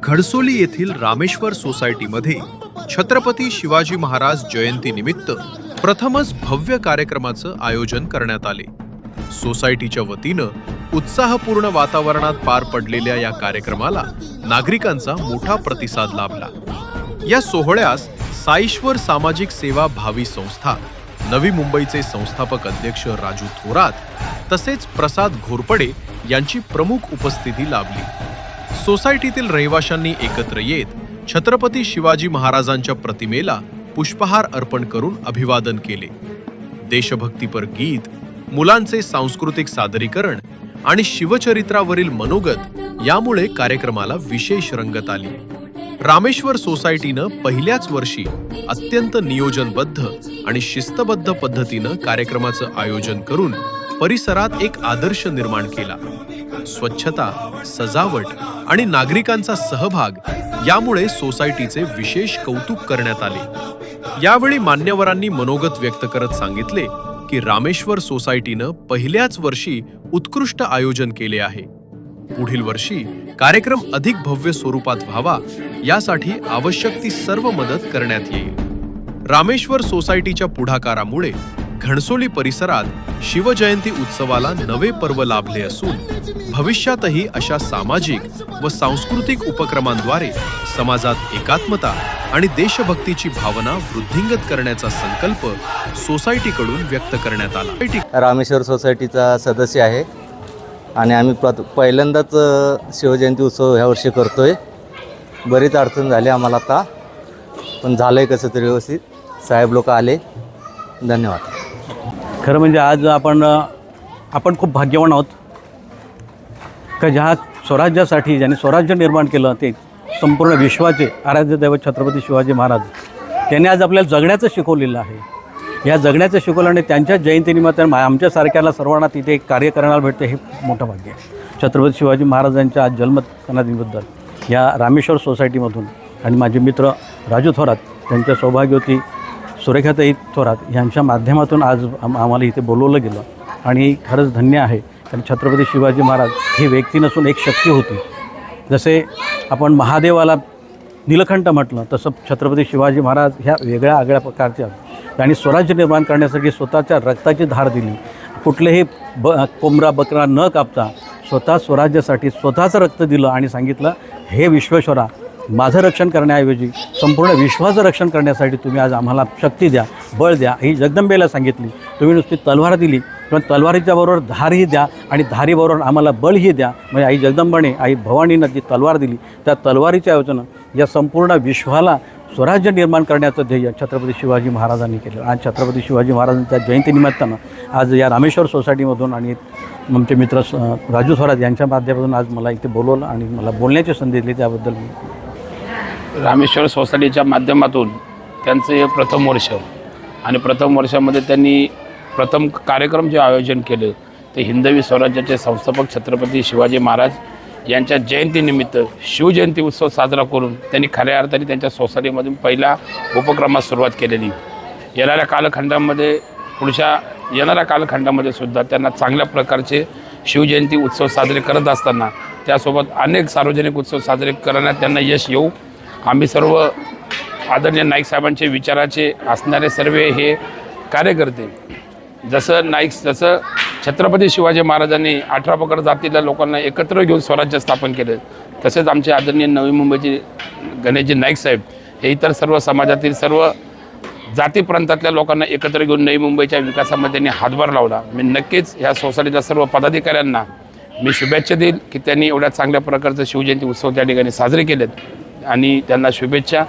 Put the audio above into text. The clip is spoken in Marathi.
घडसोली येथील रामेश्वर सोसायटीमध्ये छत्रपती शिवाजी महाराज जयंतीनिमित्त प्रथमच भव्य कार्यक्रमाचं आयोजन करण्यात आले। सोसायटीच्या वतीनं उत्साहपूर्ण वातावरणात पार पडलेल्या या कार्यक्रमाला नागरिकांचा मोठा प्रतिसाद लाभला। या सोहळ्यास साईश्वर सामाजिक सेवा भावी संस्था, नवी मुंबईचे संस्थापक अध्यक्ष राजू थोरात तसेच प्रसाद घोरपडे यांची प्रमुख उपस्थिती लाभली। सोसायटीतील रहिवाशांनी एकत्र येत छत्रपती शिवाजी महाराजांच्या प्रतिमेला पुष्पहार अर्पण करून अभिवादन केले। देशभक्तीपर गीत, मुलांचे सांस्कृतिक सादरीकरण आणि शिवचरित्रावरील मनोगत यामुळे कार्यक्रमाला विशेष रंगत आली। रामेश्वर सोसायटीनं पहिल्याच वर्षी अत्यंत नियोजनबद्ध आणि शिस्तबद्ध पद्धतीनं कार्यक्रमाचं आयोजन करून परिसरात एक आदर्श निर्माण केला। स्वच्छता, सजावट आणि नागरिकांचा सहभाग यामुळे सोसायटीचे विशेष कौतुक करण्यात आले। यावेळी मान्यवरांनी मनोगत व्यक्त करत सांगितले की रामेश्वर सोसायटीनं पहिल्याच वर्षी उत्कृष्ट आयोजन केले आहे। पुढील वर्षी कार्यक्रम अधिक भव्य स्वरूपात व्हावा यासाठी आवश्यक ती सर्व मदत करण्यात येईल। रामेश्वर सोसायटीच्या पुढाकारामुळे घणसोली परिसरात शिवजयंती उत्सवाला नवे पर्व लाभले असून भविष्यातही अशा सामाजिक व सांस्कृतिक उपक्रमांद्वारे समाजात एकात्मता आणि देशभक्तीची भावना वृद्धिंगत करण्याचा संकल्प सोसायटीकडून व्यक्त करण्यात आला। रामेश्वर सोसायटीचा सदस्य आहे आणि आम्ही पहिल्यांदाच शिवजयंती उत्सव ह्या वर्षी करतोय। बरीच अडचण झाली आम्हाला आता, पण झालंय कसं तरी व्यवस्थित। साहेब लोक आले, धन्यवाद। खरं म्हणजे आज आपण खूप भाग्यवान आहोत का ज्या स्वराज्यासाठी ज्याने स्वराज्य निर्माण केलं ते संपूर्ण विश्वाचे आराध्य दैवत छत्रपती शिवाजी महाराज त्यांनी आज आपल्याला जगण्याचं शिकवलेलं आहे। या जगण्याचं शिकवलं आणि त्यांच्या जयंतीनिमित्त आमच्यासारख्याला सर्वांना तिथे कार्य करायला भेटते हे खूप मोठं भाग्य आहे। छत्रपती शिवाजी महाराजांच्या आज जन्मदिनाबद्दल या रामेश्वर सोसायटीमधून आणि माझे मित्र राजू थोरात, त्यांच्या सौभाग्यवती सुरेखाताई थोरात यांच्या माध्यमातून आज आम्हाला इथे बोलवलं गेलं आणि खरंच धन्य आहे। कारण छत्रपती शिवाजी महाराज ही व्यक्ती नसून एक शक्ती होती। जसे आपण महादेवाला नीलकंठ म्हटलं तसं छत्रपती शिवाजी महाराज ह्या वेगळ्या प्रकारच्या त्यांनी स्वराज्य निर्माण करण्यासाठी स्वतःच्या रक्ताची धार दिली। कुठलेही कोंबडा बकरा न कापता स्वतः स्वराज्यासाठी स्वतःचं रक्त दिलं आणि सांगितलं, हे विश्वेश्वरा, माझं रक्षण करण्याऐवजी संपूर्ण विश्वाचं रक्षण करण्यासाठी तुम्ही आज आम्हाला शक्ती द्या, बळ द्या। ही जगदंबेला सांगितली, तुम्ही नुसती तलवार दिली पण तलवारीच्या बरोबर धारही द्या आणि धारीबरोबर आम्हाला बळही द्या। म्हणजे आई जगदंबाने, आई भवानीनं जी तलवार दिली त्या तलवारीच्या योजना या संपूर्ण विश्वाला स्वराज्य निर्माण करण्याचं ध्येय छत्रपती शिवाजी महाराजांनी केलं। आज छत्रपती शिवाजी महाराजांच्या जयंतीनिमित्तानं आज या रामेश्वर सोसायटीमधून आणि आमचे मित्र राजू थोरात यांच्या माध्यमातून आज मला इथे बोलवलं आणि मला बोलण्याची संधी दिली, त्याबद्दल रामेश्वर सोसायटीच्या माध्यमातून त्यांचं हे प्रथम वर्ष आणि प्रथम वर्षामध्ये त्यांनी प्रथम कार्यक्रम जे आयोजन केलं ते हिंदवी स्वराज्याचे संस्थापक छत्रपती शिवाजी महाराज यांच्या जयंतीनिमित्त शिवजयंती उत्सव साजरा करून त्यांनी खऱ्या अर्थाने त्यांच्या सोसायटीमधून पहिल्या उपक्रमास सुरुवात केलेली। येणाऱ्या कालखंडामध्ये सुद्धा त्यांना चांगल्या प्रकारचे शिवजयंती उत्सव साजरे करत असताना त्यासोबत अनेक सार्वजनिक उत्सव साजरे करण्यात त्यांना यश येऊ। आम्ही सर्व आदरणीय नाईक साहेबांचे विचाराचे असणारे सर्व हे कार्यकर्ते, जसं छत्रपती शिवाजी महाराजांनी 18 प्रकार जातीच्या लोकांना एकत्र घेऊन स्वराज्य स्थापन केलं, तसेच आमचे आदरणीय नवी मुंबईचे गणेशजी नाईक साहेब हे इतर सर्व समाजातील सर्व जाती प्रांतातल्या लोकांना एकत्र घेऊन नवी मुंबईच्या विकासामध्ये त्यांनी हातभार लावला। मी नक्कीच ह्या सोसायटीच्या सर्व पदाधिकाऱ्यांना मी शुभेच्छा देईल की त्यांनी एवढ्या चांगल्या प्रकारचं शिवजयंती उत्सव त्या ठिकाणी साजरे केलेत आणि त्यांना शुभेच्छा।